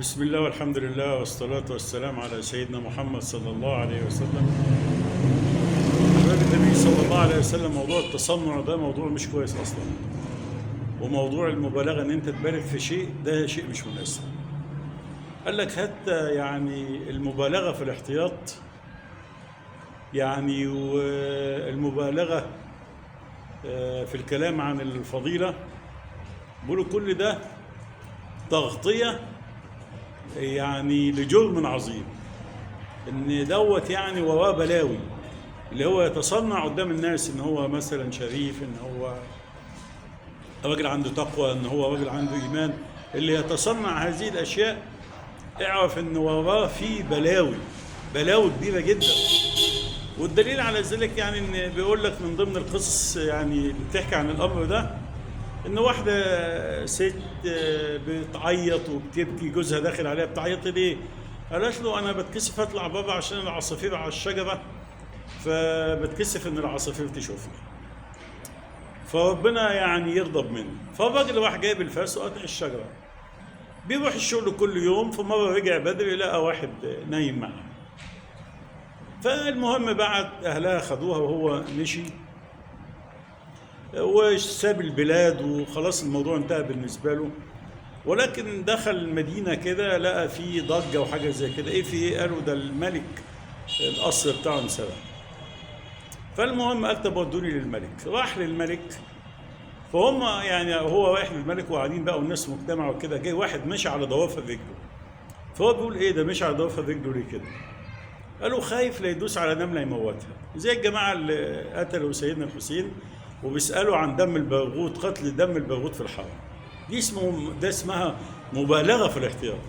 بسم الله والحمد لله والصلاة والسلام على سيدنا محمد صلى الله عليه وسلم. أحباب النبي صلى الله عليه وسلم، موضوع التصنع ده موضوع مش كويس أصلا، وموضوع المبالغة إن أنت تبالغ في شيء ده شيء مش مناسب. قال لك حتى يعني المبالغة في الاحتياط، يعني والمبالغة في الكلام عن الفضيلة، بيقولوا كل ده تغطية يعني لجرم عظيم، ان دوت يعني وراه بلاوي، اللي هو يتصنع قدام الناس ان هو مثلا شريف، ان هو راجل عنده تقوى، ان هو راجل عنده ايمان. اللي يتصنع هذه الاشياء اعرف ان وراه في بلاوي كبيره جدا. والدليل على ذلك يعني ان بيقول لك من ضمن القصص يعني اللي بتحكي عن الامر ده، ان واحده ست بتعيط وبتبكي، جوزها داخل عليها، بتعيط ليه؟ قالت له انا بتكسف اطلع بابا عشان العصافير على الشجره، فبتكسف ان العصافير تشوفني، فربنا يعني يغضب مني. فالراجل راح جايب الفاس وقطع الشجره، بيروح الشغل كل يوم. فمره رجع بدري لقى واحد نايم معاه، فالمهم بعد اهلها خدوها وهو مشي وساب البلاد وخلاص الموضوع انتهى بالنسبه له. ولكن دخل المدينه كده لقى فيه ضجه وحاجه زي كده. ايه في ايه؟ قالوا ده الملك القصر بتاعه انسرق. فالمهم قال طب ودوني للملك. راح للملك، فهم يعني هو رايح للملك وقاعدين بقى والناس مجتمعه وكده، جاي واحد ماشي على ضوافر رجله. فهو بيقول ايه ده ماشي على ضوافر رجله ليه كده؟ قالوا خايف لا يدوس على نمله يموتها، زي الجماعه اللي قتلوا سيدنا الحسين وبيسالوا عن دم البرغوث، قتل دم البرغوث في الحرم. ده اسمها مبالغه في الاحتياط.